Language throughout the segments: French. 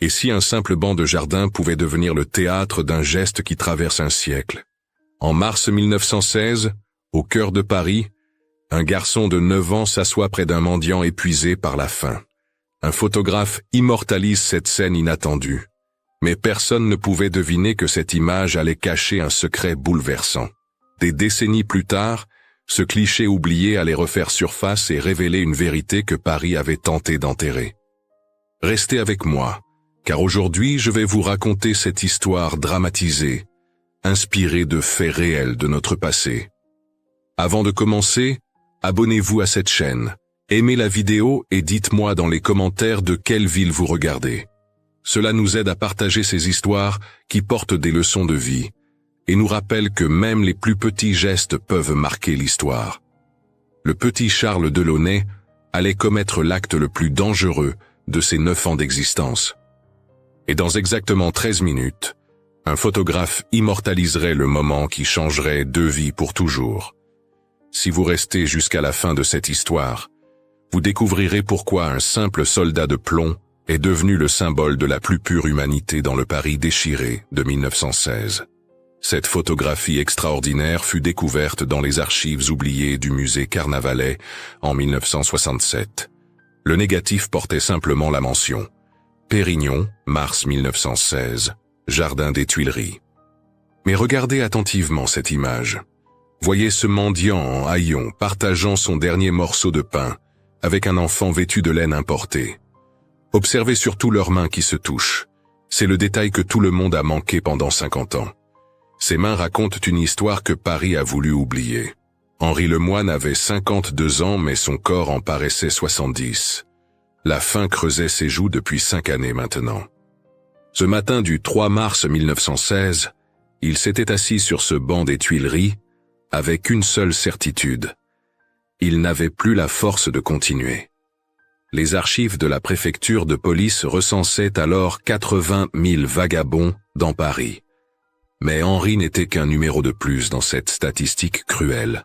Et si un simple banc de jardin pouvait devenir le théâtre d'un geste qui traverse un siècle? En mars 1916, au cœur de Paris, un garçon de 9 ans s'assoit près d'un mendiant épuisé par la faim. Un photographe immortalise cette scène inattendue. Mais personne ne pouvait deviner que cette image allait cacher un secret bouleversant. Des décennies plus tard, ce cliché oublié allait refaire surface et révéler une vérité que Paris avait tenté d'enterrer. Restez avec moi, car aujourd'hui je vais vous raconter cette histoire dramatisée, inspirée de faits réels de notre passé. Avant de commencer, abonnez-vous à cette chaîne, aimez la vidéo et dites-moi dans les commentaires de quelle ville vous regardez. Cela nous aide à partager ces histoires qui portent des leçons de vie et nous rappellent que même les plus petits gestes peuvent marquer l'histoire. Le petit Charles Delaunay allait commettre l'acte le plus dangereux de ses 9 ans d'existence. Et dans exactement 13 minutes, un photographe immortaliserait le moment qui changerait 2 vies pour toujours. Si vous restez jusqu'à la fin de cette histoire, vous découvrirez pourquoi un simple soldat de plomb est devenu le symbole de la plus pure humanité dans le Paris déchiré de 1916. Cette photographie extraordinaire fut découverte dans les archives oubliées du musée Carnavalet en 1967. Le négatif portait simplement la mention « Pérignon, mars 1916, Jardin des Tuileries ». Mais regardez attentivement cette image. Voyez ce mendiant en haillons partageant son dernier morceau de pain avec un enfant vêtu de laine importée. Observez surtout leurs mains qui se touchent. C'est le détail que tout le monde a manqué pendant 50 ans. Ces mains racontent une histoire que Paris a voulu oublier. Henri Lemoine avait 52 ans mais son corps en paraissait 70. La faim creusait ses joues depuis 5 années maintenant. Ce matin du 3 mars 1916, il s'était assis sur ce banc des Tuileries avec une seule certitude. Il n'avait plus la force de continuer. Les archives de la préfecture de police recensaient alors 80 000 vagabonds dans Paris. Mais Henri n'était qu'un numéro de plus dans cette statistique cruelle.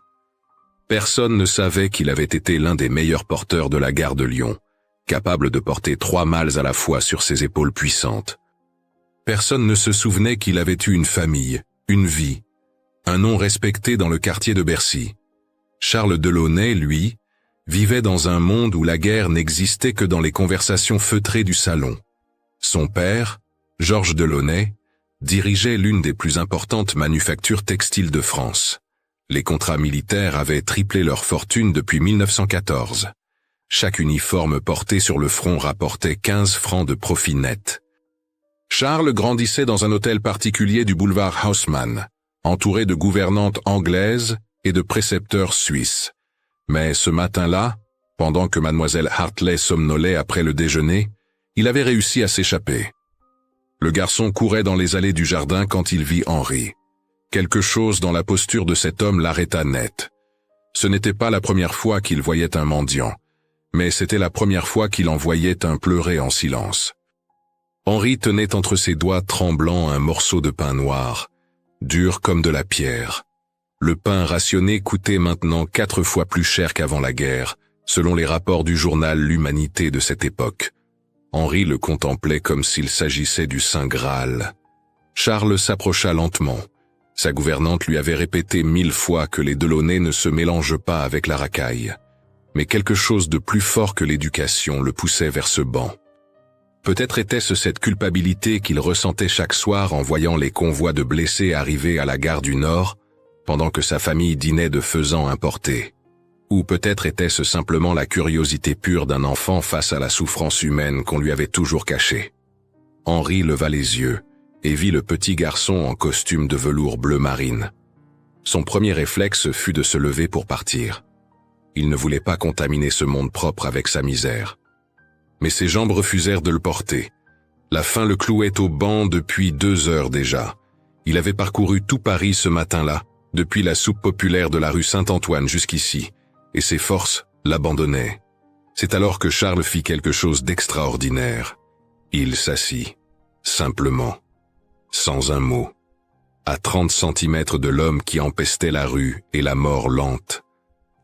Personne ne savait qu'il avait été l'un des meilleurs porteurs de la gare de Lyon, capable de porter 3 malles à la fois sur ses épaules puissantes. Personne ne se souvenait qu'il avait eu une famille, une vie, un nom respecté dans le quartier de Bercy. Charles Delaunay, lui, vivait dans un monde où la guerre n'existait que dans les conversations feutrées du salon. Son père, Georges Delaunay, dirigeait l'une des plus importantes manufactures textiles de France. Les contrats militaires avaient triplé leur fortune depuis 1914. Chaque uniforme porté sur le front rapportait 15 francs de profit net. Charles grandissait dans un hôtel particulier du boulevard Haussmann, entouré de gouvernantes anglaises et de précepteurs suisses. Mais ce matin-là, pendant que mademoiselle Hartley somnolait après le déjeuner, il avait réussi à s'échapper. Le garçon courait dans les allées du jardin quand il vit Henri. Quelque chose dans la posture de cet homme l'arrêta net. Ce n'était pas la première fois qu'il voyait un mendiant, mais c'était la première fois qu'il en voyait un pleurer en silence. Henri tenait entre ses doigts tremblants un morceau de pain noir, dur comme de la pierre. Le pain rationné coûtait maintenant 4 fois plus cher qu'avant la guerre, selon les rapports du journal L'Humanité de cette époque. Henri le contemplait comme s'il s'agissait du Saint Graal. Charles s'approcha lentement. Sa gouvernante lui avait répété 1000 fois que les Delaunay ne se mélangent pas avec la racaille. Mais quelque chose de plus fort que l'éducation le poussait vers ce banc. Peut-être était-ce cette culpabilité qu'il ressentait chaque soir en voyant les convois de blessés arriver à la gare du Nord, pendant que sa famille dînait de faisans importés. Ou peut-être était-ce simplement la curiosité pure d'un enfant face à la souffrance humaine qu'on lui avait toujours cachée. Henri leva les yeux et vit le petit garçon en costume de velours bleu marine. Son premier réflexe fut de se lever pour partir. Il ne voulait pas contaminer ce monde propre avec sa misère. Mais ses jambes refusèrent de le porter. La faim le clouait au banc depuis 2 heures déjà. Il avait parcouru tout Paris ce matin-là, depuis la soupe populaire de la rue Saint-Antoine jusqu'ici, et ses forces l'abandonnaient. C'est alors que Charles fit quelque chose d'extraordinaire. Il s'assit, simplement, sans un mot, à 30 centimètres de l'homme qui empestait la rue et la mort lente.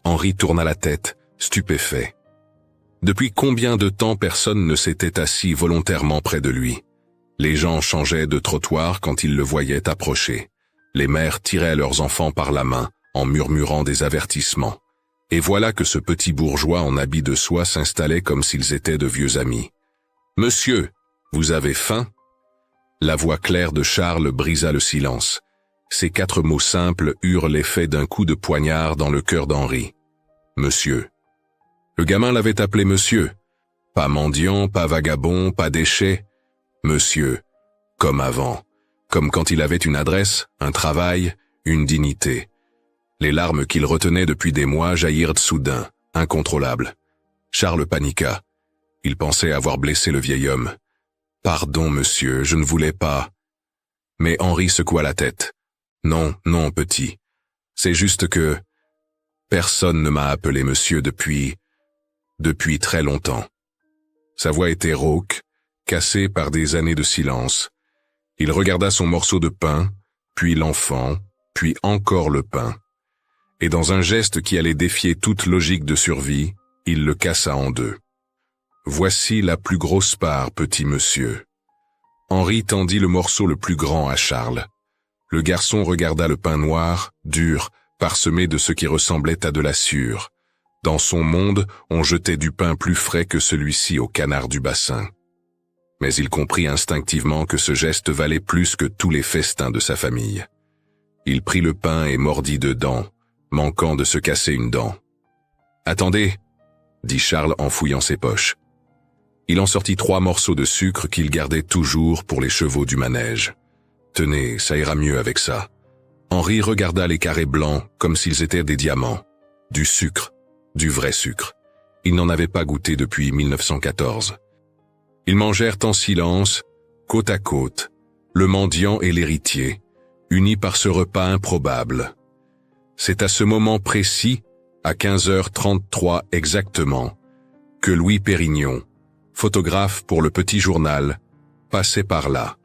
Henri tourna la tête, stupéfait. Depuis combien de temps personne ne s'était assis volontairement près de lui? Les gens changeaient de trottoir quand ils le voyaient approcher. Les mères tiraient leurs enfants par la main, en murmurant des avertissements. Et voilà que ce petit bourgeois en habit de soie s'installait comme s'ils étaient de vieux amis. « Monsieur, vous avez faim ?» La voix claire de Charles brisa le silence. Ces 4 mots simples eurent l'effet d'un coup de poignard dans le cœur d'Henri. « Monsieur. » Le gamin l'avait appelé monsieur. Pas mendiant, pas vagabond, pas déchet. Monsieur, comme avant, comme quand il avait une adresse, un travail, une dignité. Les larmes qu'il retenait depuis des mois jaillirent soudain, incontrôlables. Charles paniqua. Il pensait avoir blessé le vieil homme. « Pardon, monsieur, je ne voulais pas. » Mais Henri secoua la tête. « Non, non, petit. C'est juste que... personne ne m'a appelé monsieur depuis très longtemps. » Sa voix était rauque, cassée par des années de silence. Il regarda son morceau de pain, puis l'enfant, puis encore le pain. Et dans un geste qui allait défier toute logique de survie, il le cassa en 2. « Voici la plus grosse part, petit monsieur. » Henri tendit le morceau le plus grand à Charles. Le garçon regarda le pain noir, dur, parsemé de ce qui ressemblait à de la sueur. Dans son monde, on jetait du pain plus frais que celui-ci aux canards du bassin. Mais il comprit instinctivement que ce geste valait plus que tous les festins de sa famille. Il prit le pain et mordit dedans, manquant de se casser une dent. « Attendez !» dit Charles en fouillant ses poches. Il en sortit 3 morceaux de sucre qu'il gardait toujours pour les chevaux du manège. « Tenez, ça ira mieux avec ça. » Henri regarda les carrés blancs comme s'ils étaient des diamants. Du sucre, du vrai sucre. Il n'en avait pas goûté depuis 1914. Ils mangèrent en silence, côte à côte, le mendiant et l'héritier, unis par ce repas improbable. C'est à ce moment précis, à 15h33 exactement, que Louis Pérignon, photographe pour le petit journal, passait par là.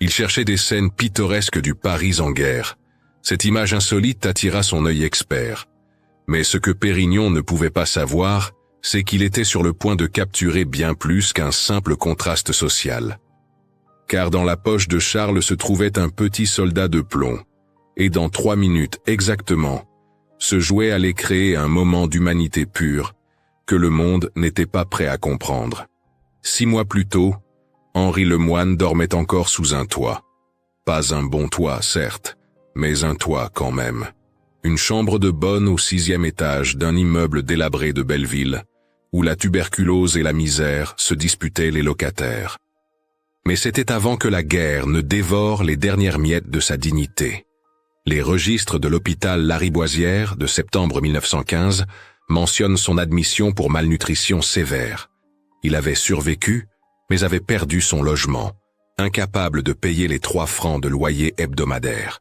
Il cherchait des scènes pittoresques du Paris en guerre. Cette image insolite attira son œil expert. Mais ce que Pérignon ne pouvait pas savoir, c'est qu'il était sur le point de capturer bien plus qu'un simple contraste social. Car dans la poche de Charles se trouvait un petit soldat de plomb, et dans 3 minutes exactement, se jouait à aller créer un moment d'humanité pure que le monde n'était pas prêt à comprendre. 6 mois plus tôt, Henri Lemoine dormait encore sous un toit. Pas un bon toit, certes, mais un toit quand même. Une chambre de bonne au 6e étage d'un immeuble délabré de Belleville, où la tuberculose et la misère se disputaient les locataires. Mais c'était avant que la guerre ne dévore les dernières miettes de sa dignité. Les registres de l'hôpital Lariboisière de septembre 1915 mentionnent son admission pour malnutrition sévère. Il avait survécu, mais avait perdu son logement, incapable de payer les 3 francs de loyer hebdomadaire.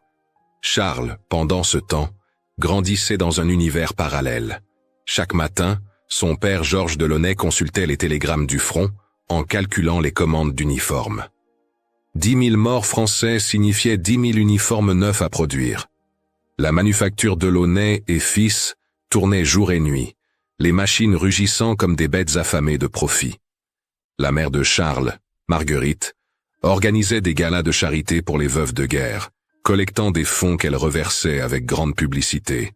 Charles, pendant ce temps, grandissait dans un univers parallèle. Chaque matin, son père Georges Delaunay consultait les télégrammes du front en calculant les commandes d'uniformes. 10 000 morts français signifiaient 10 000 uniformes neufs à produire. La manufacture Delaunay et fils tournait jour et nuit, les machines rugissant comme des bêtes affamées de profit. La mère de Charles, Marguerite, organisait des galas de charité pour les veuves de guerre, collectant des fonds qu'elle reversait avec grande publicité,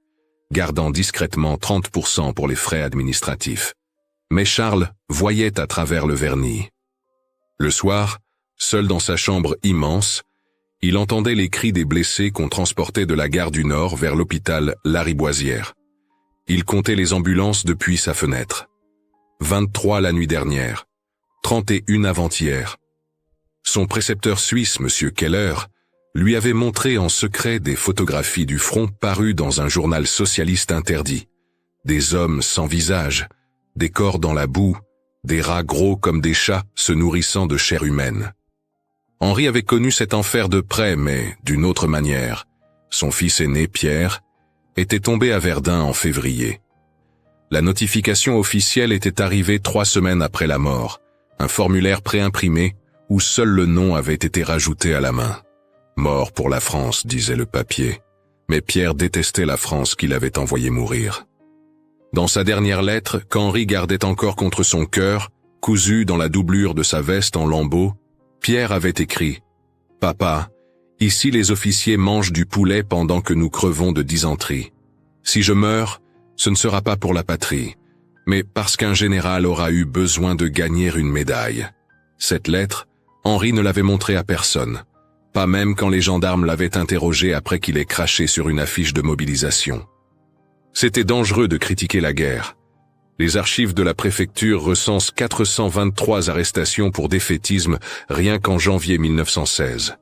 gardant discrètement 30% pour les frais administratifs. Mais Charles voyait à travers le vernis. Le soir, seul dans sa chambre immense, il entendait les cris des blessés qu'on transportait de la gare du Nord vers l'hôpital Lariboisière. Il comptait les ambulances depuis sa fenêtre. 23 la nuit dernière, 31 avant-hier. Son précepteur suisse, M. Keller, lui avait montré en secret des photographies du front parues dans un journal socialiste interdit. Des hommes sans visage, des corps dans la boue, des rats gros comme des chats se nourrissant de chair humaine. Henri avait connu cet enfer de près, mais d'une autre manière. Son fils aîné, Pierre, était tombé à Verdun en février. La notification officielle était arrivée 3 semaines après la mort, un formulaire préimprimé où seul le nom avait été rajouté à la main. Mort pour la France, disait le papier, mais Pierre détestait la France qu'il avait envoyé mourir. Dans sa dernière lettre, qu'Henri gardait encore contre son cœur, cousu dans la doublure de sa veste en lambeaux, Pierre avait écrit « Papa, ici les officiers mangent du poulet pendant que nous crevons de dysenterie. Si je meurs, ce ne sera pas pour la patrie, mais parce qu'un général aura eu besoin de gagner une médaille. » Cette lettre, Henri ne l'avait montrée à personne, pas même quand les gendarmes l'avaient interrogé après qu'il ait craché sur une affiche de mobilisation. C'était dangereux de critiquer la guerre. Les archives de la préfecture recensent 423 arrestations pour défaitisme rien qu'en janvier 1916.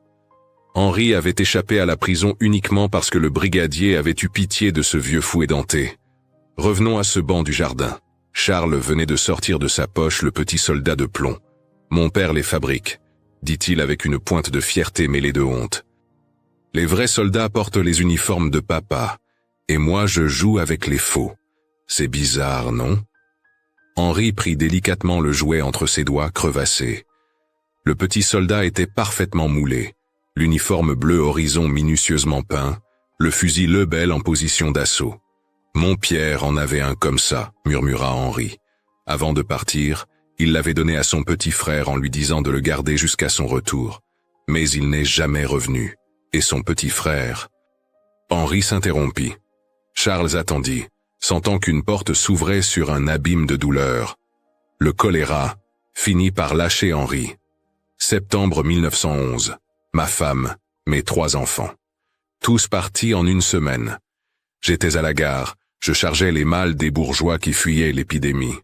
Henri avait échappé à la prison uniquement parce que le brigadier avait eu pitié de ce vieux fou édenté. Revenons à ce banc du jardin. Charles venait de sortir de sa poche le petit soldat de plomb. « Mon père les fabrique », dit-il avec une pointe de fierté mêlée de honte. Les vrais soldats portent les uniformes de papa, et moi je joue avec les faux. C'est bizarre, non? Henri prit délicatement le jouet entre ses doigts crevassés. Le petit soldat était parfaitement moulé, l'uniforme bleu horizon minutieusement peint, le fusil Lebel en position d'assaut. « Mon Pierre en avait un comme ça », murmura Henri. Avant de partir, il l'avait donné à son petit frère en lui disant de le garder jusqu'à son retour. Mais il n'est jamais revenu. Et son petit frère... Henri s'interrompit. Charles attendit, sentant qu'une porte s'ouvrait sur un abîme de douleur. Le choléra finit par lâcher Henri. Septembre 1911. Ma femme, mes 3 enfants. Tous partis en une semaine. J'étais à la gare, je chargeais les malles des bourgeois qui fuyaient l'épidémie.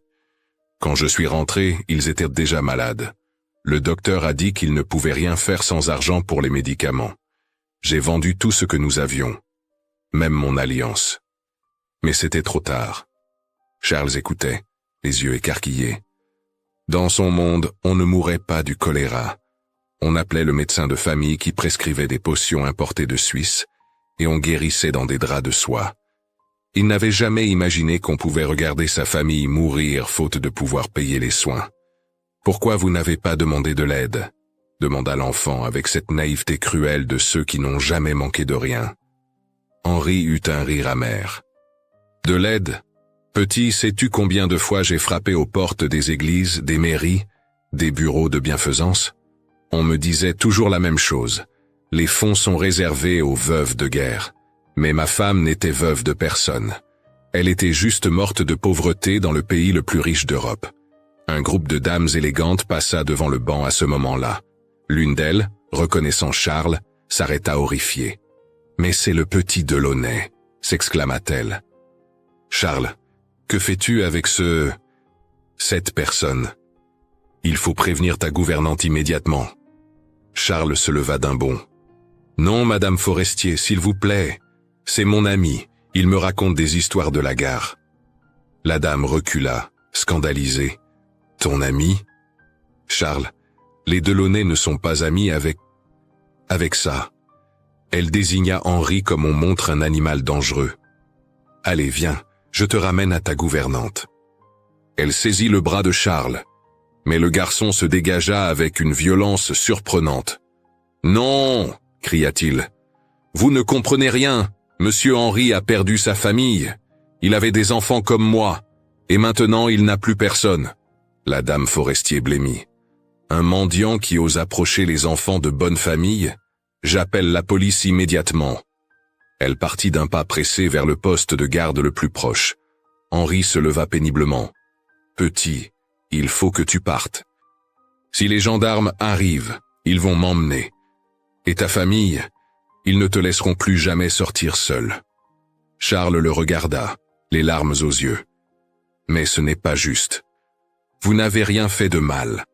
Quand je suis rentré, ils étaient déjà malades. Le docteur a dit qu'il ne pouvait rien faire sans argent pour les médicaments. J'ai vendu tout ce que nous avions, même mon alliance. Mais c'était trop tard. Charles écoutait, les yeux écarquillés. Dans son monde, on ne mourait pas du choléra. On appelait le médecin de famille qui prescrivait des potions importées de Suisse, et on guérissait dans des draps de soie. Il n'avait jamais imaginé qu'on pouvait regarder sa famille mourir faute de pouvoir payer les soins. « Pourquoi vous n'avez pas demandé de l'aide ?» demanda l'enfant avec cette naïveté cruelle de ceux qui n'ont jamais manqué de rien. Henri eut un rire amer. « De l'aide ? Petit, sais-tu combien de fois j'ai frappé aux portes des églises, des mairies, des bureaux de bienfaisance ? On me disait toujours la même chose. Les fonds sont réservés aux veuves de guerre. Mais ma femme n'était veuve de personne. Elle était juste morte de pauvreté dans le pays le plus riche d'Europe. Un groupe de dames élégantes passa devant le banc à ce moment-là. L'une d'elles, reconnaissant Charles, s'arrêta horrifiée. « Mais c'est le petit Delaunay !» s'exclama-t-elle. « Charles, que fais-tu avec cette personne ? Il faut prévenir ta gouvernante immédiatement. » Charles se leva d'un bond. « Non, Madame Forestier, s'il vous plaît. C'est mon ami, il me raconte des histoires de la gare. » La dame recula, scandalisée. « Ton ami ? Charles, les Delaunay ne sont pas amis avec ça. » Elle désigna Henri comme on montre un animal dangereux. « Allez, viens, je te ramène à ta gouvernante. » Elle saisit le bras de Charles, mais le garçon se dégagea avec une violence surprenante. « Non !» cria-t-il. « Vous ne comprenez rien. Monsieur Henri a perdu sa famille. Il avait des enfants comme moi, et maintenant il n'a plus personne. » La dame Forestier blêmit. « Un mendiant qui ose approcher les enfants de bonne famille ? J'appelle la police immédiatement. » Elle partit d'un pas pressé vers le poste de garde le plus proche. Henri se leva péniblement. « Petit, il faut que tu partes. Si les gendarmes arrivent, ils vont m'emmener. Et ta famille, ils ne te laisseront plus jamais sortir seul. » Charles le regarda, les larmes aux yeux. « Mais ce n'est pas juste. Vous n'avez rien fait de mal.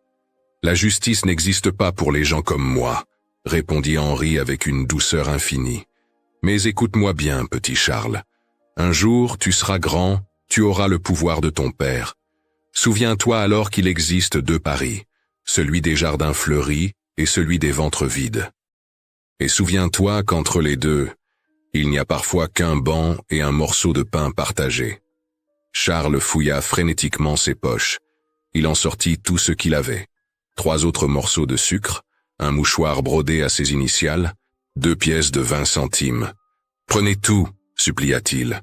La justice n'existe pas pour les gens comme moi, » répondit Henri avec une douceur infinie. « Mais écoute-moi bien, petit Charles. Un jour, tu seras grand, tu auras le pouvoir de ton père. Souviens-toi alors qu'il existe 2 Paris, celui des jardins fleuris et celui des ventres vides. Et souviens-toi qu'entre les deux, il n'y a parfois qu'un banc et un morceau de pain partagé. » Charles fouilla frénétiquement ses poches. Il en sortit tout ce qu'il avait. 3 autres morceaux de sucre, un mouchoir brodé à ses initiales, 2 pièces de 20 centimes. « Prenez tout, supplia-t-il.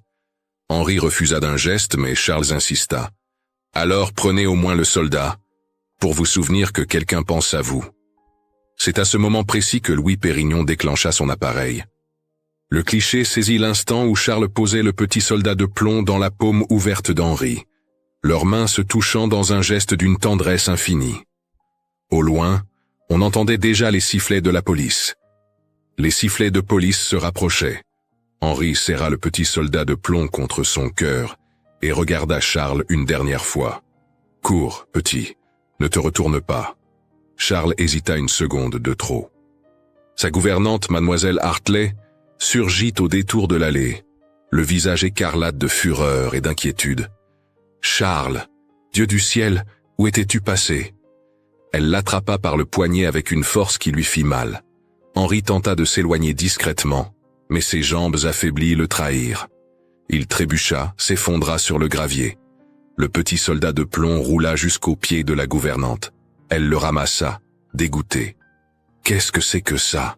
Henri refusa d'un geste, mais Charles insista. « Alors prenez au moins le soldat, pour vous souvenir que quelqu'un pense à vous. » C'est à ce moment précis que Louis Pérignon déclencha son appareil. Le cliché saisit l'instant où Charles posait le petit soldat de plomb dans la paume ouverte d'Henri, leurs mains se touchant dans un geste d'une tendresse infinie. Au loin, on entendait déjà les sifflets de la police. Les sifflets de police se rapprochaient. Henri serra le petit soldat de plomb contre son cœur et regarda Charles une dernière fois. « Cours, petit, ne te retourne pas. » Charles hésita une seconde de trop. Sa gouvernante, mademoiselle Hartley, surgit au détour de l'allée, le visage écarlate de fureur et d'inquiétude. « Charles, Dieu du ciel, où étais-tu passé ?» Elle l'attrapa par le poignet avec une force qui lui fit mal. Henri tenta de s'éloigner discrètement, mais ses jambes affaiblies le trahirent. Il trébucha, s'effondra sur le gravier. Le petit soldat de plomb roula jusqu'aux pieds de la gouvernante. Elle le ramassa, dégoûtée. « Qu'est-ce que c'est que ça ?»«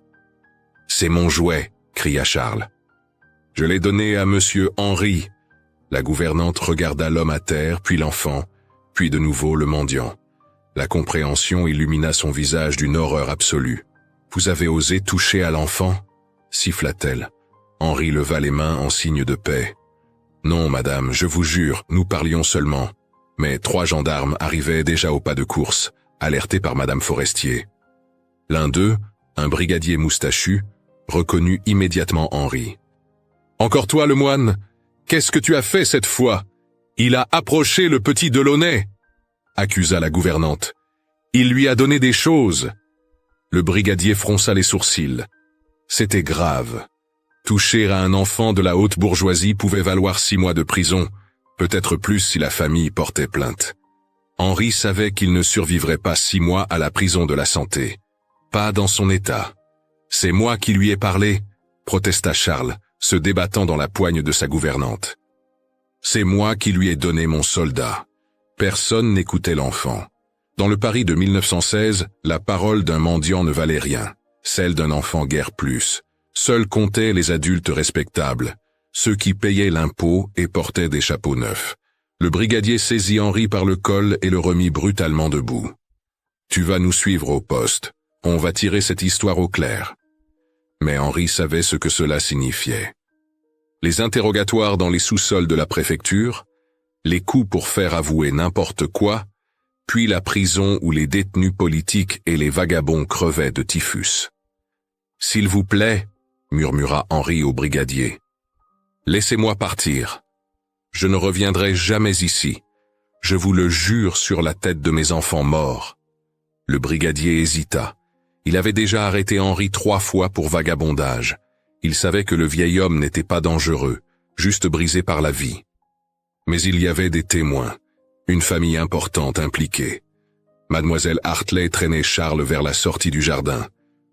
C'est mon jouet !» cria Charles. « Je l'ai donné à monsieur Henri. » La gouvernante regarda l'homme à terre, puis l'enfant, puis de nouveau le mendiant. La compréhension illumina son visage d'une horreur absolue. « Vous avez osé toucher à l'enfant ?» siffla-t-elle. Henri leva les mains en signe de paix. « Non, madame, je vous jure, nous parlions seulement. » Mais 3 gendarmes arrivaient déjà au pas de course, alertés par madame Forestier. L'un d'eux, un brigadier moustachu, reconnut immédiatement Henri. « Encore toi, le moine? Qu'est-ce que tu as fait cette fois? Il a approché le petit Delaunay !» accusa la gouvernante. « Il lui a donné des choses. » Le brigadier fronça les sourcils. C'était grave. Toucher à un enfant de la haute bourgeoisie pouvait valoir 6 mois de prison, peut-être plus si la famille portait plainte. Henri savait qu'il ne survivrait pas 6 mois à la prison de la santé. Pas dans son état. « C'est moi qui lui ai parlé », protesta Charles, se débattant dans la poigne de sa gouvernante. « C'est moi qui lui ai donné mon soldat. » Personne n'écoutait l'enfant. Dans le Paris de 1916, la parole d'un mendiant ne valait rien, celle d'un enfant guère plus. Seuls comptaient les adultes respectables, ceux qui payaient l'impôt et portaient des chapeaux neufs. Le brigadier saisit Henri par le col et le remit brutalement debout. « Tu vas nous suivre au poste. On va tirer cette histoire au clair. » Mais Henri savait ce que cela signifiait. Les interrogatoires dans les sous-sols de la préfecture, les coups pour faire avouer n'importe quoi, puis la prison où les détenus politiques et les vagabonds crevaient de typhus. « S'il vous plaît, » murmura Henri au brigadier, « laissez-moi partir. Je ne reviendrai jamais ici. Je vous le jure sur la tête de mes enfants morts. » Le brigadier hésita. Il avait déjà arrêté Henri 3 fois pour vagabondage. Il savait que le vieil homme n'était pas dangereux, juste brisé par la vie. Mais il y avait des témoins, une famille importante impliquée. Mademoiselle Hartley traînait Charles vers la sortie du jardin.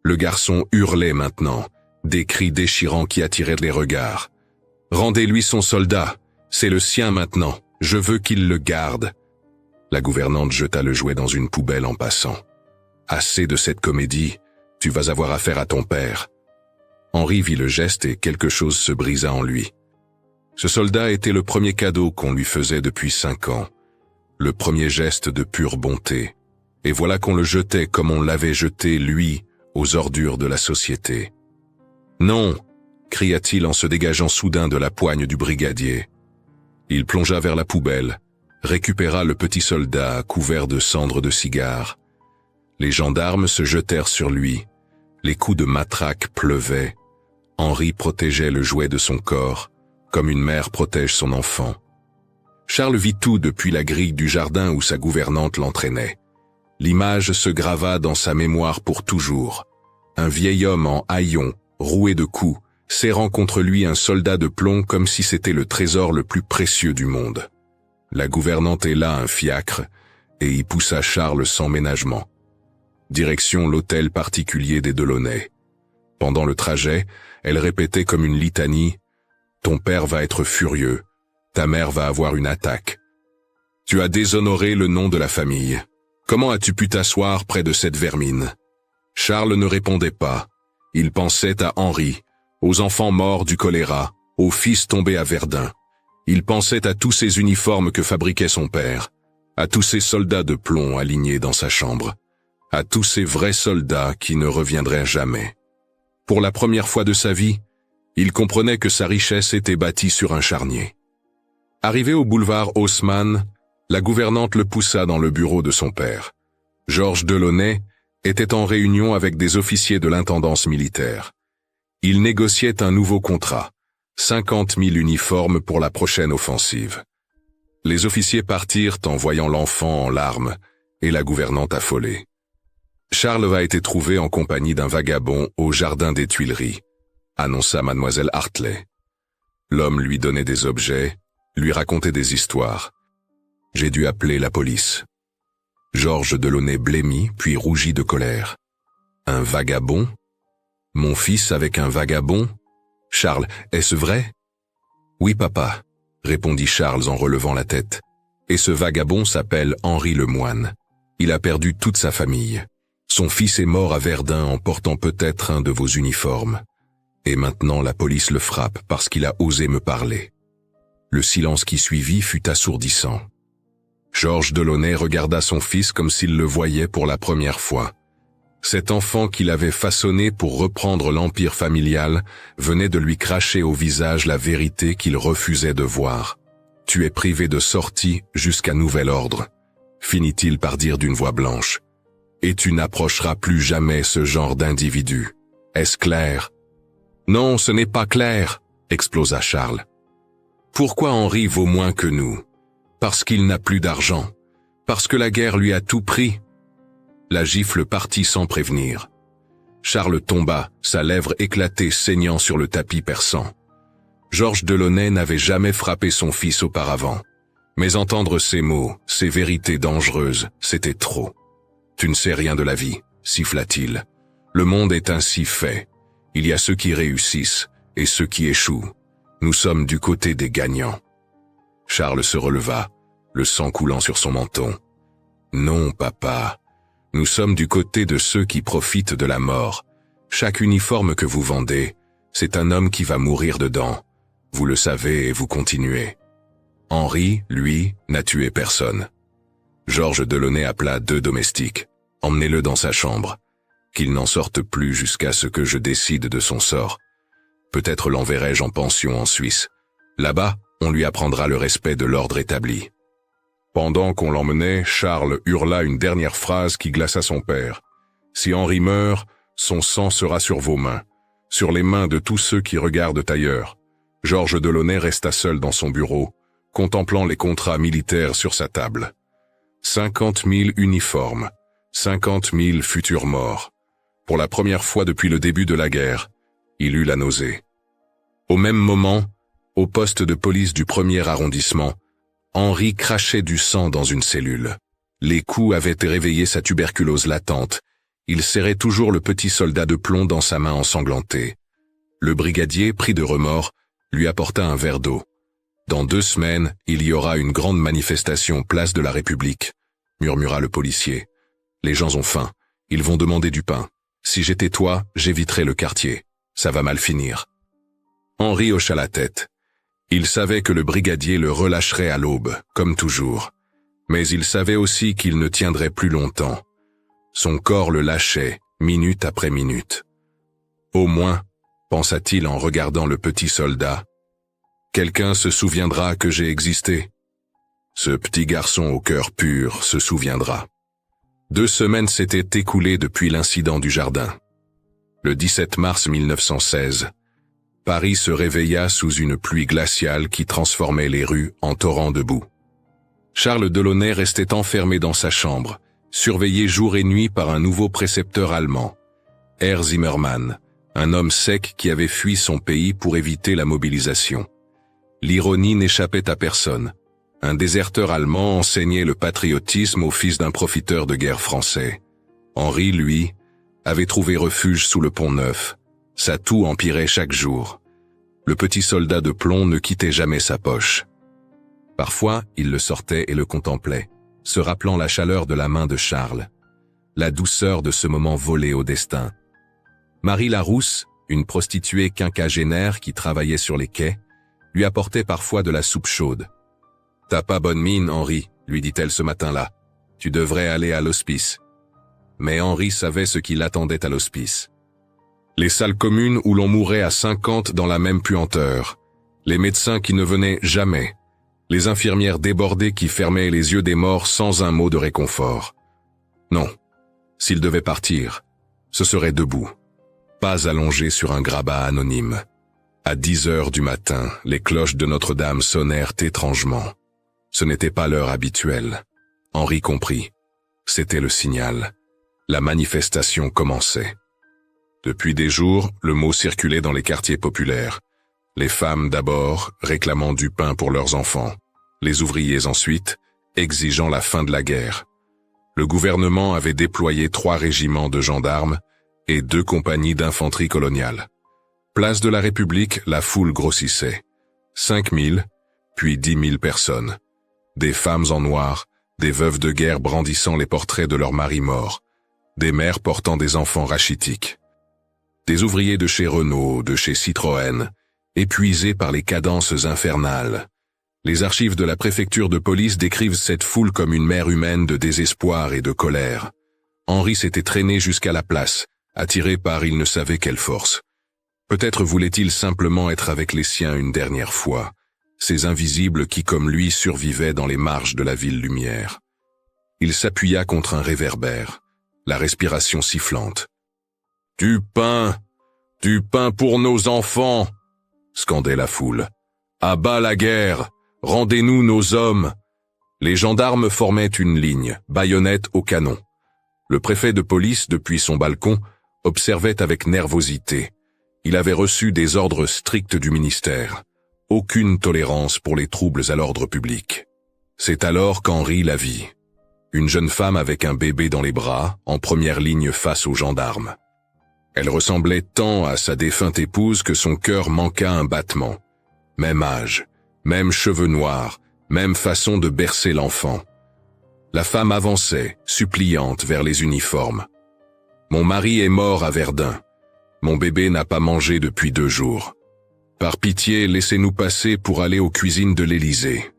Le garçon hurlait maintenant, des cris déchirants qui attiraient les regards. « Rendez-lui son soldat, c'est le sien maintenant, je veux qu'il le garde. » La gouvernante jeta le jouet dans une poubelle en passant. « Assez de cette comédie, tu vas avoir affaire à ton père. » Henri vit le geste et quelque chose se brisa en lui. Ce soldat était le premier cadeau qu'on lui faisait depuis 5 ans, le premier geste de pure bonté. Et voilà qu'on le jetait comme on l'avait jeté, lui, aux ordures de la société. « Non !» cria-t-il en se dégageant soudain de la poigne du brigadier. Il plongea vers la poubelle, récupéra le petit soldat couvert de cendres de cigares. Les gendarmes se jetèrent sur lui. Les coups de matraque pleuvaient. Henri protégeait le jouet de son corps, comme une mère protège son enfant. Charles vit tout depuis la grille du jardin où sa gouvernante l'entraînait. L'image se grava dans sa mémoire pour toujours. Un vieil homme en haillons, roué de coups, serrant contre lui un soldat de plomb comme si c'était le trésor le plus précieux du monde. La gouvernante héla un fiacre et y poussa Charles sans ménagement. Direction l'hôtel particulier des Delaunay. Pendant le trajet, elle répétait comme une litanie « Ton père va être furieux, ta mère va avoir une attaque. Tu as déshonoré le nom de la famille. Comment as-tu pu t'asseoir près de cette vermine ?» Charles ne répondait pas. Il pensait à Henri, aux enfants morts du choléra, aux fils tombés à Verdun. Il pensait à tous ces uniformes que fabriquait son père, à tous ces soldats de plomb alignés dans sa chambre, à tous ces vrais soldats qui ne reviendraient jamais. Pour la première fois de sa vie, il comprenait que sa richesse était bâtie sur un charnier. Arrivé au boulevard Haussmann, la gouvernante le poussa dans le bureau de son père. Georges Delaunay était en réunion avec des officiers de l'intendance militaire. Il négociait un nouveau contrat, 50 000 uniformes pour la prochaine offensive. Les officiers partirent en voyant l'enfant en larmes et la gouvernante affolée. Charles a été trouvé en compagnie d'un vagabond au jardin des Tuileries, annonça mademoiselle Hartley. L'homme lui donnait des objets, lui racontait des histoires. J'ai dû appeler la police. Georges Delaunay blêmit, puis rougit de colère. Un vagabond? Mon fils avec un vagabond? Charles, est-ce vrai? Oui, papa, répondit Charles en relevant la tête. Et ce vagabond s'appelle Henri Lemoine. Il a perdu toute sa famille. Son fils est mort à Verdun en portant peut-être un de vos uniformes. Et maintenant la police le frappe parce qu'il a osé me parler. Le silence qui suivit fut assourdissant. Georges Delaunay regarda son fils comme s'il le voyait pour la première fois. Cet enfant qu'il avait façonné pour reprendre l'empire familial venait de lui cracher au visage la vérité qu'il refusait de voir. « Tu es privé de sortie jusqu'à nouvel ordre », finit-il par dire d'une voix blanche. « Et tu n'approcheras plus jamais ce genre d'individu. Est-ce clair ?»« Non, ce n'est pas clair », explosa Charles. « Pourquoi Henri vaut moins que nous? Parce qu'il n'a plus d'argent. Parce que la guerre lui a tout pris. » La gifle partit sans prévenir. Charles tomba, sa lèvre éclatée saignant sur le tapis perçant. Georges Delaunay n'avait jamais frappé son fils auparavant. Mais entendre ces mots, ces vérités dangereuses, c'était trop. « Tu ne sais rien de la vie », siffla-t-il. « Le monde est ainsi fait. Il y a ceux qui réussissent et ceux qui échouent. Nous sommes du côté des gagnants. » Charles se releva, le sang coulant sur son menton. « Non, papa. Nous sommes du côté de ceux qui profitent de la mort. Chaque uniforme que vous vendez, c'est un homme qui va mourir dedans. Vous le savez et vous continuez. Henri, lui, n'a tué personne. » Georges Delaunay appela 2 domestiques. « Emmenez-le dans sa chambre. Qu'il n'en sorte plus jusqu'à ce que je décide de son sort. Peut-être l'enverrai-je en pension en Suisse. Là-bas, on lui apprendra le respect de l'ordre établi. » Pendant qu'on l'emmenait, Charles hurla une dernière phrase qui glaça son père. « Si Henri meurt, son sang sera sur vos mains, sur les mains de tous ceux qui regardent ailleurs. » Georges Delaunay resta seul dans son bureau, contemplant les contrats militaires sur sa table. 50 000 uniformes, 50 000 futurs morts. Pour la première fois depuis le début de la guerre, il eut la nausée. Au même moment, au poste de police du 1er arrondissement, Henri crachait du sang dans une cellule. Les coups avaient réveillé sa tuberculose latente. Il serrait toujours le petit soldat de plomb dans sa main ensanglantée. Le brigadier, pris de remords, lui apporta un verre d'eau. « Dans 2 semaines, il y aura une grande manifestation place de la République », murmura le policier. « Les gens ont faim. Ils vont demander du pain. Si j'étais toi, j'éviterais le quartier. Ça va mal finir. » Henri hocha la tête. Il savait que le brigadier le relâcherait à l'aube, comme toujours. Mais il savait aussi qu'il ne tiendrait plus longtemps. Son corps le lâchait, minute après minute. Au moins, pensa-t-il en regardant le petit soldat, quelqu'un se souviendra que j'ai existé. Ce petit garçon au cœur pur se souviendra. 2 semaines s'étaient écoulées depuis l'incident du jardin. Le 17 mars 1916, Paris se réveilla sous une pluie glaciale qui transformait les rues en torrents de boue. Charles Delaunay restait enfermé dans sa chambre, surveillé jour et nuit par un nouveau précepteur allemand, Herr Zimmermann, un homme sec qui avait fui son pays pour éviter la mobilisation. L'ironie n'échappait à personne. Un déserteur allemand enseignait le patriotisme au fils d'un profiteur de guerre français. Henri, lui, avait trouvé refuge sous le Pont-Neuf. Sa toux empirait chaque jour. Le petit soldat de plomb ne quittait jamais sa poche. Parfois, il le sortait et le contemplait, se rappelant la chaleur de la main de Charles, la douceur de ce moment volé au destin. Marie Larousse, une prostituée quinquagénaire qui travaillait sur les quais, lui apportait parfois de la soupe chaude. « T'as pas bonne mine, Henri, lui dit-elle ce matin-là. Tu devrais aller à l'hospice. » Mais Henri savait ce qui l'attendait à l'hospice. Les salles communes où l'on mourait à 50 dans la même puanteur, les médecins qui ne venaient jamais, les infirmières débordées qui fermaient les yeux des morts sans un mot de réconfort. Non, s'il devait partir, ce serait debout, pas allongé sur un grabat anonyme. À 10 heures du matin, les cloches de Notre-Dame sonnèrent étrangement. Ce n'était pas l'heure habituelle. Henri comprit. C'était le signal. La manifestation commençait. Depuis des jours, le mot circulait dans les quartiers populaires. Les femmes d'abord, réclamant du pain pour leurs enfants. Les ouvriers ensuite, exigeant la fin de la guerre. Le gouvernement avait déployé 3 régiments de gendarmes et 2 compagnies d'infanterie coloniale. Place de la République, la foule grossissait. 5 000, puis 10 000 personnes. Des femmes en noir, des veuves de guerre brandissant les portraits de leurs maris morts, des mères portant des enfants rachitiques. Des ouvriers de chez Renault, de chez Citroën, épuisés par les cadences infernales. Les archives de la préfecture de police décrivent cette foule comme une mer humaine de désespoir et de colère. Henri s'était traîné jusqu'à la place, attiré par il ne savait quelle force. Peut-être voulait-il simplement être avec les siens une dernière fois, ces invisibles qui comme lui survivaient dans les marges de la ville lumière. Il s'appuya contre un réverbère, la respiration sifflante. « Du pain pour nos enfants !» scandait la foule. « À bas la guerre! Rendez-nous nos hommes !» Les gendarmes formaient une ligne, baïonnette au canon. Le préfet de police, depuis son balcon, observait avec nervosité. Il avait reçu des ordres stricts du ministère. Aucune tolérance pour les troubles à l'ordre public. C'est alors qu'Henri la vit. Une jeune femme avec un bébé dans les bras, en première ligne face aux gendarmes. Elle ressemblait tant à sa défunte épouse que son cœur manqua un battement. Même âge, même cheveux noirs, même façon de bercer l'enfant. La femme avançait, suppliante, vers les uniformes. « Mon mari est mort à Verdun. Mon bébé n'a pas mangé depuis 2 jours. Par pitié, laissez-nous passer pour aller aux cuisines de l'Élysée. »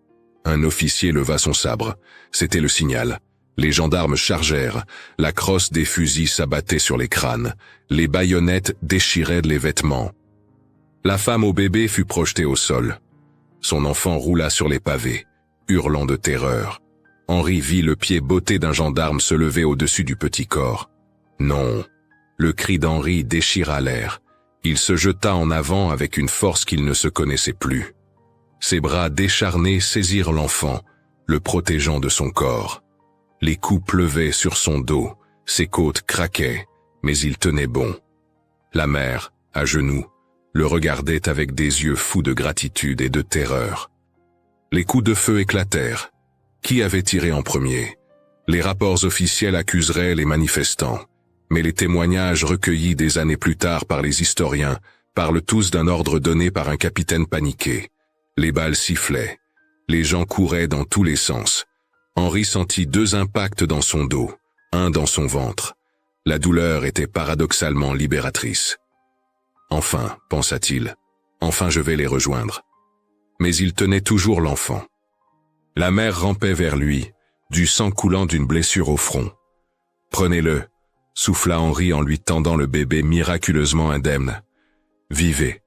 Un officier leva son sabre. C'était le signal. Les gendarmes chargèrent. La crosse des fusils s'abattait sur les crânes. Les baïonnettes déchiraient les vêtements. La femme au bébé fut projetée au sol. Son enfant roula sur les pavés, hurlant de terreur. Henri vit le pied botté d'un gendarme se lever au-dessus du petit corps. Non. Le cri d'Henri déchira l'air. Il se jeta en avant avec une force qu'il ne se connaissait plus. Ses bras décharnés saisirent l'enfant, le protégeant de son corps. Les coups pleuvaient sur son dos, ses côtes craquaient, mais il tenait bon. La mère, à genoux, le regardait avec des yeux fous de gratitude et de terreur. Les coups de feu éclatèrent. Qui avait tiré en premier? Les rapports officiels accuseraient les manifestants, mais les témoignages recueillis des années plus tard par les historiens parlent tous d'un ordre donné par un capitaine paniqué. Les balles sifflaient. Les gens couraient dans tous les sens. Henri sentit 2 impacts dans son dos, un dans son ventre. La douleur était paradoxalement libératrice. Enfin, pensa-t-il, enfin je vais les rejoindre. Mais il tenait toujours l'enfant. La mère rampait vers lui, du sang coulant d'une blessure au front. « Prenez-le » souffla Henri en lui tendant le bébé miraculeusement indemne. « Vivez.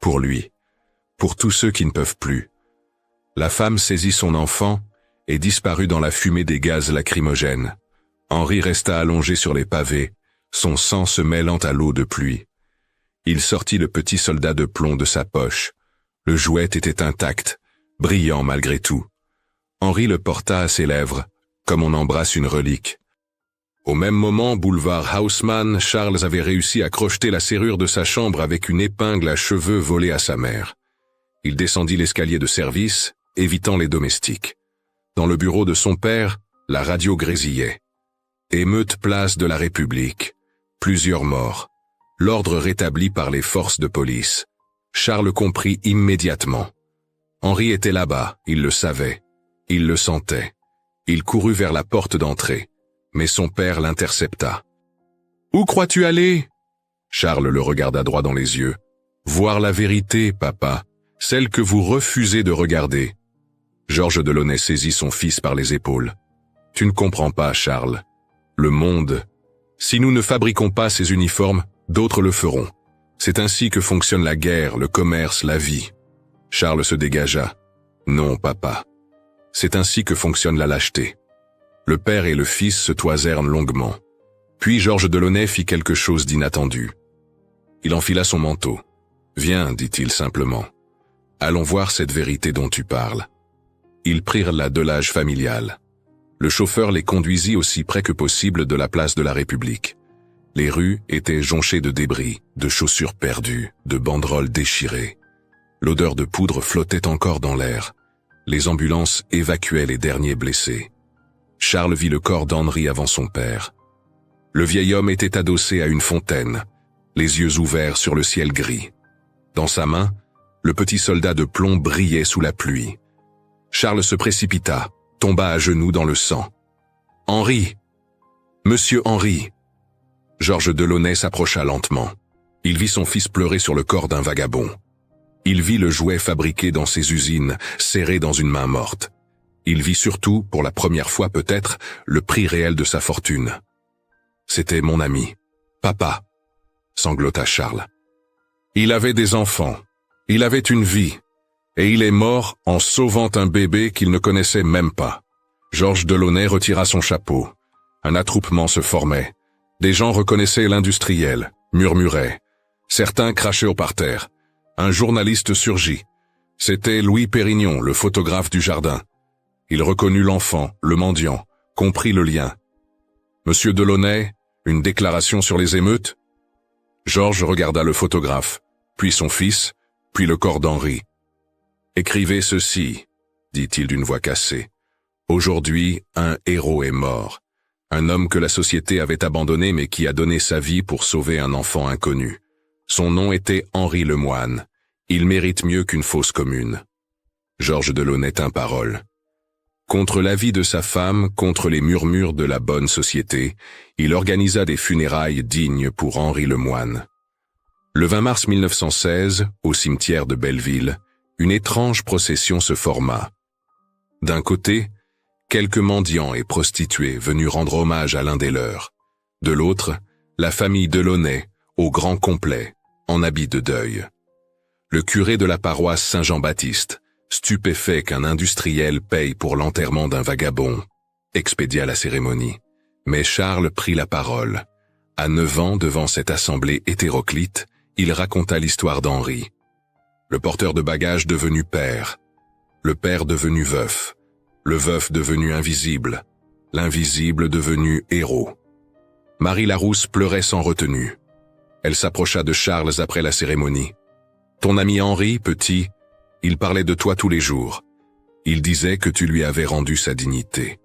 Pour lui. Pour tous ceux qui ne peuvent plus. » La femme saisit son enfant et disparut dans la fumée des gaz lacrymogènes. Henri resta allongé sur les pavés, son sang se mêlant à l'eau de pluie. Il sortit le petit soldat de plomb de sa poche. Le jouet était intact, brillant malgré tout. Henri le porta à ses lèvres, comme on embrasse une relique. Au même moment, boulevard Haussmann, Charles avait réussi à crocheter la serrure de sa chambre avec une épingle à cheveux volée à sa mère. Il descendit l'escalier de service, évitant les domestiques. Dans le bureau de son père, la radio grésillait. Émeute place de la République. Plusieurs morts. L'ordre rétabli par les forces de police. Charles comprit immédiatement. Henri était là-bas, il le savait. Il le sentait. Il courut vers la porte d'entrée. Mais son père l'intercepta. « Où crois-tu aller ?» Charles le regarda droit dans les yeux. « Voir la vérité, papa. Celle que vous refusez de regarder. Georges Delaunay saisit son fils par les épaules. Tu ne comprends pas, Charles. Le monde. Si nous ne fabriquons pas ces uniformes, d'autres le feront. C'est ainsi que fonctionne la guerre, le commerce, la vie. Charles se dégagea. Non, papa. C'est ainsi que fonctionne la lâcheté. Le père et le fils se toisèrent longuement. Puis Georges Delaunay fit quelque chose d'inattendu. Il enfila son manteau. Viens, dit-il simplement. Allons voir cette vérité dont tu parles. Ils prirent la delage familiale. Le chauffeur les conduisit aussi près que possible de la place de la République. Les rues étaient jonchées de débris, de chaussures perdues, de banderoles déchirées. L'odeur de poudre flottait encore dans l'air. Les ambulances évacuaient les derniers blessés. Charles vit le corps d'Henri avant son père. Le vieil homme était adossé à une fontaine, les yeux ouverts sur le ciel gris. Dans sa main, le petit soldat de plomb brillait sous la pluie. Charles se précipita, tomba à genoux dans le sang. « Henri! Monsieur Henri !» Georges Delaunay s'approcha lentement. Il vit son fils pleurer sur le corps d'un vagabond. Il vit le jouet fabriqué dans ses usines, serré dans une main morte. Il vit surtout, pour la première fois peut-être, le prix réel de sa fortune. « C'était mon ami. Papa !» sanglota Charles. Il avait des enfants. Il avait une vie. Et il est mort en sauvant un bébé qu'il ne connaissait même pas. Georges Delaunay retira son chapeau. Un attroupement se formait. Des gens reconnaissaient l'industriel, murmuraient. Certains crachaient au parterre. Un journaliste surgit. C'était Louis Pérignon, le photographe du jardin. Il reconnut l'enfant, le mendiant, comprit le lien. « Monsieur Delaunay, une déclaration sur les émeutes ?» Georges regarda le photographe, puis son fils, puis le corps d'Henri. « Écrivez ceci, dit-il d'une voix cassée. Aujourd'hui, un héros est mort. Un homme que la société avait abandonné mais qui a donné sa vie pour sauver un enfant inconnu. Son nom était Henri Lemoine. Il mérite mieux qu'une fosse commune. » Georges Delaunay tint parole. Contre l'avis de sa femme, contre les murmures de la bonne société, il organisa des funérailles dignes pour Henri Lemoine. Le 20 mars 1916, au cimetière de Belleville, une étrange procession se forma. D'un côté, quelques mendiants et prostituées venus rendre hommage à l'un des leurs. De l'autre, la famille Delaunay, au grand complet, en habit de deuil. Le curé de la paroisse Saint-Jean-Baptiste, stupéfait qu'un industriel paye pour l'enterrement d'un vagabond, expédia la cérémonie. Mais Charles prit la parole. À 9 ans, devant cette assemblée hétéroclite, il raconta l'histoire d'Henri. Le porteur de bagages devenu père, le père devenu veuf, le veuf devenu invisible, l'invisible devenu héros. Marie Larousse pleurait sans retenue. Elle s'approcha de Charles après la cérémonie. « Ton ami Henri, petit, il parlait de toi tous les jours. Il disait que tu lui avais rendu sa dignité,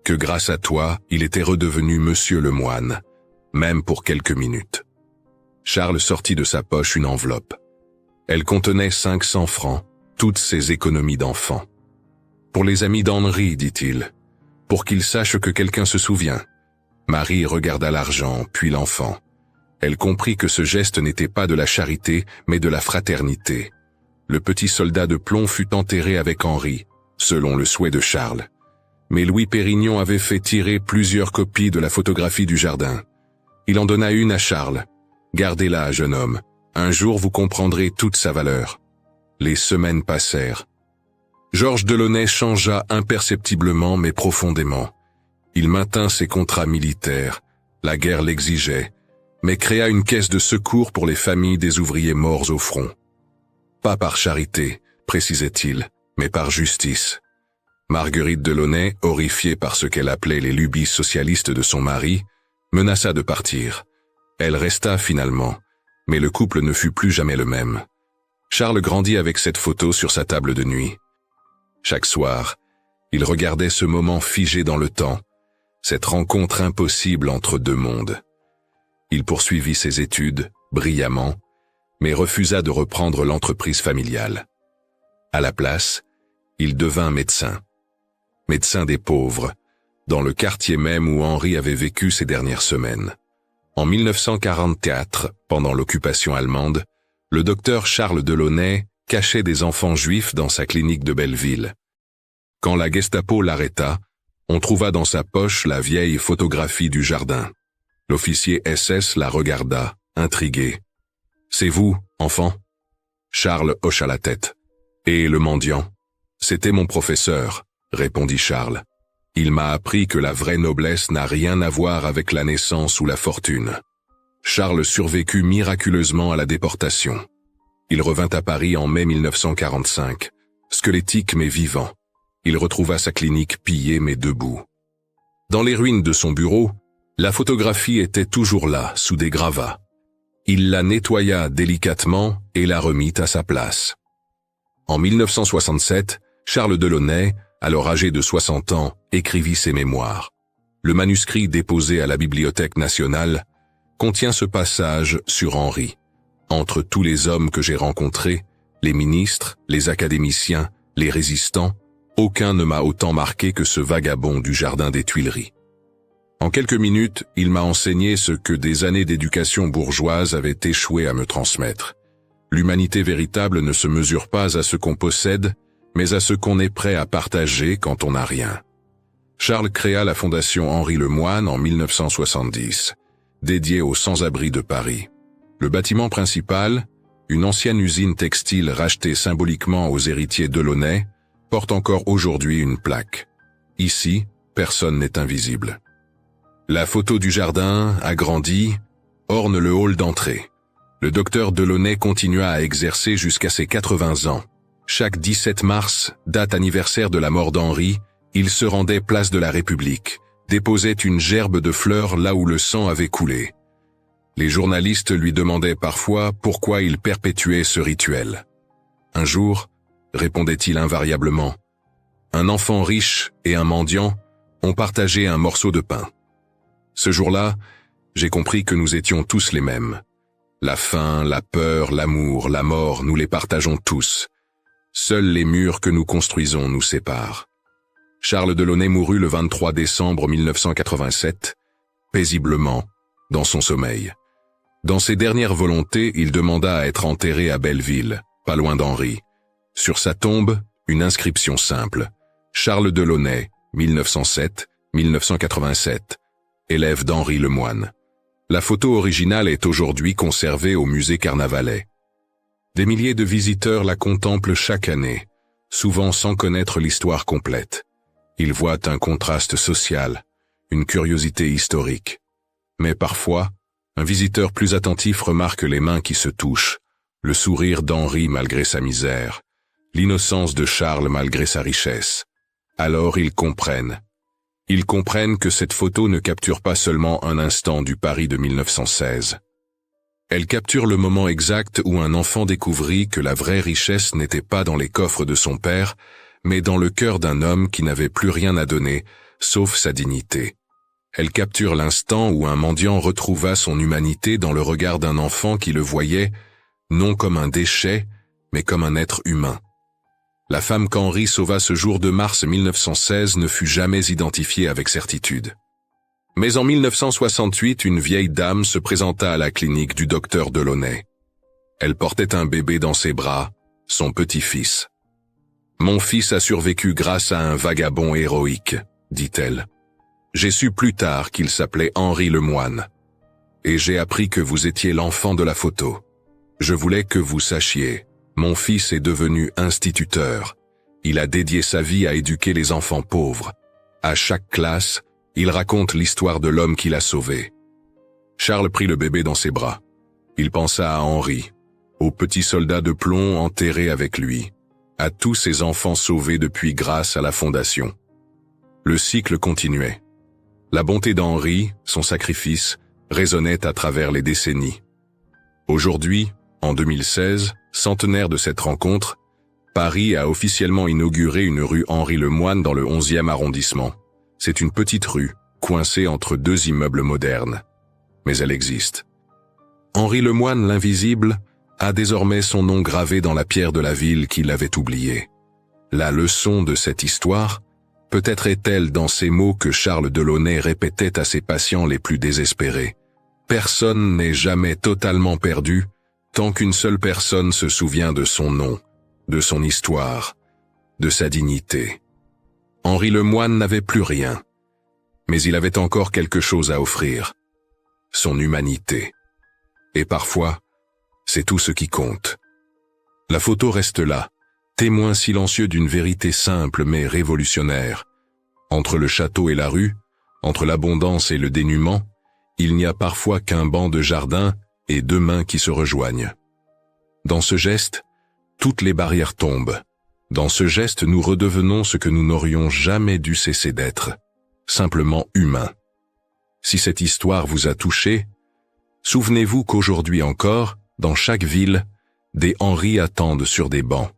que grâce à toi, il était redevenu Monsieur Lemoine, même pour quelques minutes. » Charles sortit de sa poche une enveloppe. Elle contenait 500 francs, toutes ses économies d'enfant. « Pour les amis d'Henri, dit-il, pour qu'ils sachent que quelqu'un se souvient. » Marie regarda l'argent, puis l'enfant. Elle comprit que ce geste n'était pas de la charité, mais de la fraternité. Le petit soldat de plomb fut enterré avec Henri, selon le souhait de Charles. Mais Louis Pérignon avait fait tirer plusieurs copies de la photographie du jardin. Il en donna une à Charles. « Gardez-la, jeune homme. Un jour vous comprendrez toute sa valeur. » Les semaines passèrent. Georges Delaunay changea imperceptiblement mais profondément. Il maintint ses contrats militaires, la guerre l'exigeait, mais créa une caisse de secours pour les familles des ouvriers morts au front. Pas par charité, précisait-il, mais par justice. Marguerite Delaunay, horrifiée par ce qu'elle appelait les lubies socialistes de son mari, menaça de partir. Elle resta finalement, mais le couple ne fut plus jamais le même. Charles grandit avec cette photo sur sa table de nuit. Chaque soir, il regardait ce moment figé dans le temps, cette rencontre impossible entre deux mondes. Il poursuivit ses études, brillamment, mais refusa de reprendre l'entreprise familiale. À la place, il devint médecin. Médecin des pauvres, dans le quartier même où Henri avait vécu ces dernières semaines. En 1944, pendant l'occupation allemande, le docteur Charles Delaunay, cachait des enfants juifs dans sa clinique de Belleville. Quand la Gestapo l'arrêta, on trouva dans sa poche la vieille photographie du jardin. L'officier SS la regarda, intrigué. « C'est vous, enfant ?» Charles hocha la tête. « Et le mendiant ?»« C'était mon professeur, » répondit Charles. « Il m'a appris que la vraie noblesse n'a rien à voir avec la naissance ou la fortune. » Charles survécut miraculeusement à la déportation. Il revint à Paris en mai 1945, squelettique mais vivant. Il retrouva sa clinique pillée mais debout. Dans les ruines de son bureau, la photographie était toujours là, sous des gravats. Il la nettoya délicatement et la remit à sa place. En 1967, Charles Delaunay, alors âgé de 60 ans, écrivit ses mémoires. Le manuscrit déposé à la Bibliothèque nationale contient ce passage sur Henri. Entre tous les hommes que j'ai rencontrés, les ministres, les académiciens, les résistants, aucun ne m'a autant marqué que ce vagabond du jardin des Tuileries. En quelques minutes, il m'a enseigné ce que des années d'éducation bourgeoise avaient échoué à me transmettre. L'humanité véritable ne se mesure pas à ce qu'on possède, mais à ce qu'on est prêt à partager quand on n'a rien. Charles créa la Fondation Henri Lemoine en 1970, dédiée aux sans-abri de Paris. Le bâtiment principal, une ancienne usine textile rachetée symboliquement aux héritiers Delaunay, porte encore aujourd'hui une plaque. Ici, personne n'est invisible. La photo du jardin, agrandie, orne le hall d'entrée. Le docteur Delaunay continua à exercer jusqu'à ses 80 ans. Chaque 17 mars, date anniversaire de la mort d'Henri, il se rendait place de la République, déposait une gerbe de fleurs là où le sang avait coulé. Les journalistes lui demandaient parfois pourquoi il perpétuait ce rituel. Un jour, répondait-il invariablement, un enfant riche et un mendiant ont partagé un morceau de pain. Ce jour-là, j'ai compris que nous étions tous les mêmes. La faim, la peur, l'amour, la mort, nous les partageons tous. Seuls les murs que nous construisons nous séparent. Charles Delaunay mourut le 23 décembre 1987, paisiblement, dans son sommeil. Dans ses dernières volontés, il demanda à être enterré à Belleville, pas loin d'Henri. Sur sa tombe, une inscription simple. Charles Delaunay, 1907-1987, élève d'Henri Lemoine. La photo originale est aujourd'hui conservée au musée Carnavalet. Des milliers de visiteurs la contemplent chaque année, souvent sans connaître l'histoire complète. Ils voient un contraste social, une curiosité historique. Mais parfois, un visiteur plus attentif remarque les mains qui se touchent, le sourire d'Henri malgré sa misère, l'innocence de Charles malgré sa richesse. Alors ils comprennent. Ils comprennent que cette photo ne capture pas seulement un instant du Paris de 1916. Elle capture le moment exact où un enfant découvrit que la vraie richesse n'était pas dans les coffres de son père, mais dans le cœur d'un homme qui n'avait plus rien à donner, sauf sa dignité. Elle capture l'instant où un mendiant retrouva son humanité dans le regard d'un enfant qui le voyait, non comme un déchet, mais comme un être humain. La femme qu'Henri sauva ce jour de mars 1916 ne fut jamais identifiée avec certitude. Mais en 1968, une vieille dame se présenta à la clinique du docteur Delaunay. Elle portait un bébé dans ses bras, son petit-fils. « Mon fils a survécu grâce à un vagabond héroïque », dit-elle. « J'ai su plus tard qu'il s'appelait Henri Lemoine. Et j'ai appris que vous étiez l'enfant de la photo. Je voulais que vous sachiez, mon fils est devenu instituteur. Il a dédié sa vie à éduquer les enfants pauvres. À chaque classe, il raconte l'histoire de l'homme qui l'a sauvé. » Charles prit le bébé dans ses bras. Il pensa à Henri, aux petits soldats de plomb enterrés avec lui, à tous ces enfants sauvés depuis grâce à la Fondation. Le cycle continuait. La bonté d'Henri, son sacrifice, résonnait à travers les décennies. Aujourd'hui, en 2016, centenaire de cette rencontre, Paris a officiellement inauguré une rue Henri Lemoine dans le 11e arrondissement. C'est une petite rue, coincée entre deux immeubles modernes. Mais elle existe. Henri Lemoine, l'invisible, a désormais son nom gravé dans la pierre de la ville qui l'avait oublié. La leçon de cette histoire, peut-être est-elle dans ces mots que Charles Delaunay répétait à ses patients les plus désespérés. Personne n'est jamais totalement perdu tant qu'une seule personne se souvient de son nom, de son histoire, de sa dignité. Henri Lemoine n'avait plus rien, mais il avait encore quelque chose à offrir, son humanité. Et parfois, c'est tout ce qui compte. La photo reste là, témoin silencieux d'une vérité simple mais révolutionnaire. Entre le château et la rue, entre l'abondance et le dénuement, il n'y a parfois qu'un banc de jardin et deux mains qui se rejoignent. Dans ce geste, toutes les barrières tombent. Dans ce geste, nous redevenons ce que nous n'aurions jamais dû cesser d'être, simplement humains. Si cette histoire vous a touché, souvenez-vous qu'aujourd'hui encore, dans chaque ville, des Henri attendent sur des bancs.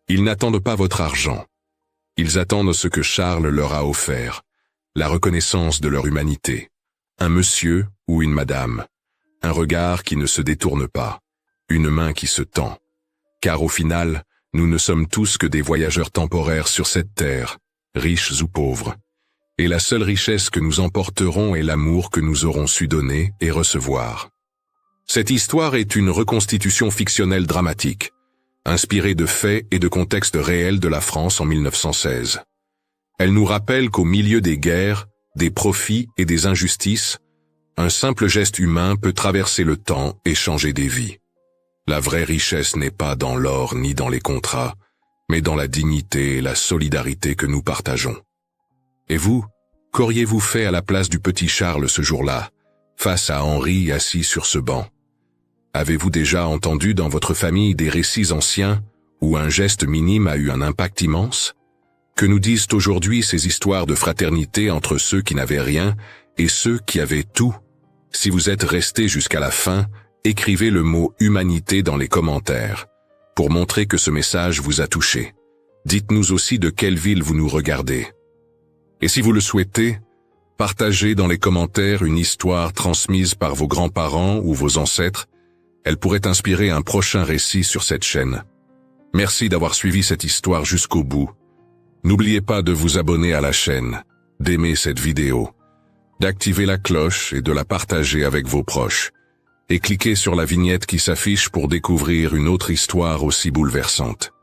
Ils n'attendent pas votre argent. Ils attendent ce que Charles leur a offert, la reconnaissance de leur humanité. Un monsieur ou une madame, un regard qui ne se détourne pas, une main qui se tend. Car au final, nous ne sommes tous que des voyageurs temporaires sur cette terre, riches ou pauvres. Et la seule richesse que nous emporterons est l'amour que nous aurons su donner et recevoir. Cette histoire est une reconstitution fictionnelle dramatique, inspirée de faits et de contextes réels de la France en 1916. Elle nous rappelle qu'au milieu des guerres, des profits et des injustices, un simple geste humain peut traverser le temps et changer des vies. La vraie richesse n'est pas dans l'or ni dans les contrats, mais dans la dignité et la solidarité que nous partageons. Et vous, qu'auriez-vous fait à la place du petit Charles ce jour-là, face à Henri assis sur ce banc? Avez-vous déjà entendu dans votre famille des récits anciens où un geste minime a eu un impact immense? Que nous disent aujourd'hui ces histoires de fraternité entre ceux qui n'avaient rien et ceux qui avaient tout? Si vous êtes restés jusqu'à la fin, écrivez le mot « humanité » dans les commentaires, pour montrer que ce message vous a touché. Dites-nous aussi de quelle ville vous nous regardez. Et si vous le souhaitez, partagez dans les commentaires une histoire transmise par vos grands-parents ou vos ancêtres. Elle pourrait inspirer un prochain récit sur cette chaîne. Merci d'avoir suivi cette histoire jusqu'au bout. N'oubliez pas de vous abonner à la chaîne, d'aimer cette vidéo, d'activer la cloche et de la partager avec vos proches. Et cliquez sur la vignette qui s'affiche pour découvrir une autre histoire aussi bouleversante.